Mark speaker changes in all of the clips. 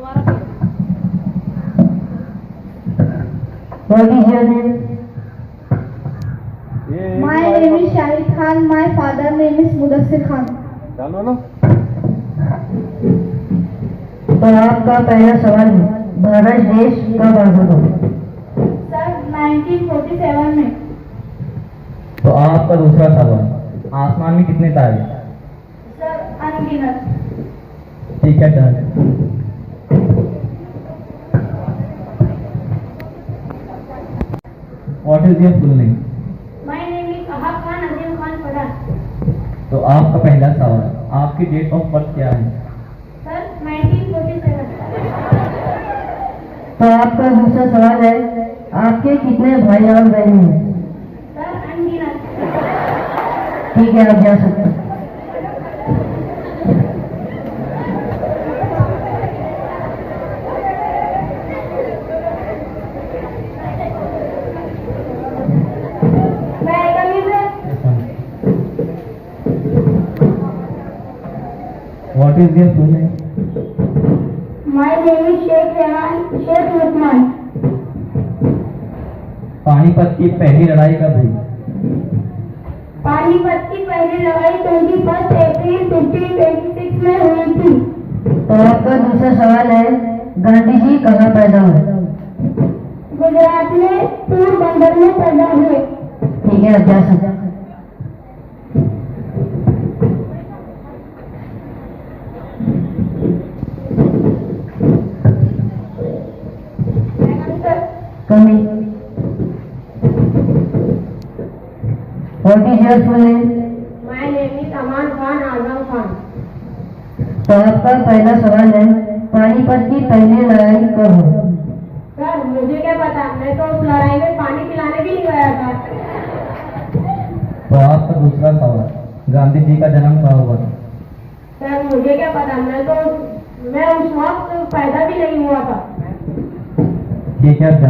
Speaker 1: What is your name?
Speaker 2: My name is Shahid Khan. My father name is Mudassir Khan.
Speaker 3: चलो लो।
Speaker 1: तो आपका पहला सवाल है, भारत देश कब आजाद हुआ?
Speaker 2: सर 1947 में।
Speaker 4: तो आपका दूसरा सवाल, आसमान में कितने तारे?
Speaker 2: सर अनगिनत।
Speaker 4: ठीक है, done. What is your full name?
Speaker 2: My name is Ahab Khan Azim Khan Padhan.
Speaker 4: तो आपका पहला सवाल, आपकी डेट ऑफ बर्थ क्या है?
Speaker 2: सर 1947।
Speaker 1: तो आपका दूसरा सवाल है, आपके कितने भाई और बहन हैं?
Speaker 2: सर अनगिनत।
Speaker 1: ठीक है, आप जा सकते हैं।
Speaker 4: What is your full name?
Speaker 2: My name is Sheikh Lukman.
Speaker 4: Panipat की पहली लड़ाई कब हुई?
Speaker 2: पानीपत की पहली लड़ाई 21 अप्रैल 1526 में हुई थी।
Speaker 1: तो आपका दूसरा सवाल है, गांधी जी कहाँ पैदा हुए?
Speaker 2: गुजरात में पोरबंदर में पैदा हुए।
Speaker 1: ठीक है, आप जा सकते हैं। कमी। What is your full name?
Speaker 2: My name is Aman Khan Azam Khan.
Speaker 1: तो आपका पहला सवाल है, पानीपत की पहली लड़ाई कब हुई?
Speaker 2: सर मुझे क्या पता, मैं तो उस लड़ाई में पानी पिलाने भी नहीं गया था।
Speaker 4: तो आपका दूसरा सवाल, गांधी जी का जन्म कहाँ हुआ था?
Speaker 2: सर मुझे क्या पता, मैं उस वक्त पैदा भी नहीं हुआ था।
Speaker 4: ठीक है, आप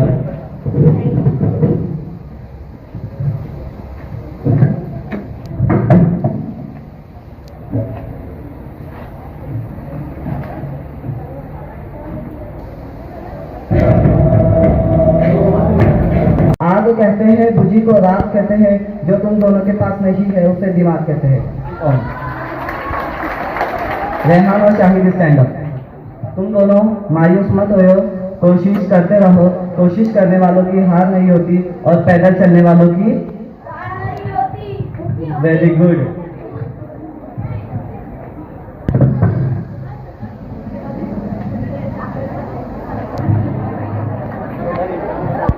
Speaker 5: आग कहते हैं, बुझी को रात कहते हैं, जो तुम दोनों के पास नहीं है उसे दिमाग कहते हैं। रेहान और शाहिद स्टैंड अप। तुम दोनों मायूस मत हो, कोशिश करते रहो। कोशिश करने वालों की हार नहीं होती और पैदल चलने वालों की वेरी गुड।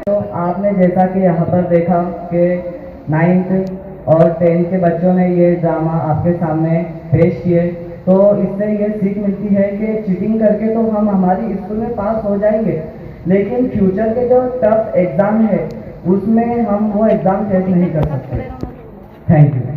Speaker 5: तो आपने जैसा कि यहाँ पर देखा कि 9th और 10th के बच्चों ने ये ड्रामा आपके सामने पेश किए, तो इससे ये सीख मिलती है कि चीटिंग करके तो हम हमारी स्कूल में पास हो जाएंगे, लेकिन फ्यूचर के जो टफ एग्ज़ाम है उसमें हम वो एग्ज़ाम फेस नहीं कर सकते। Thank you.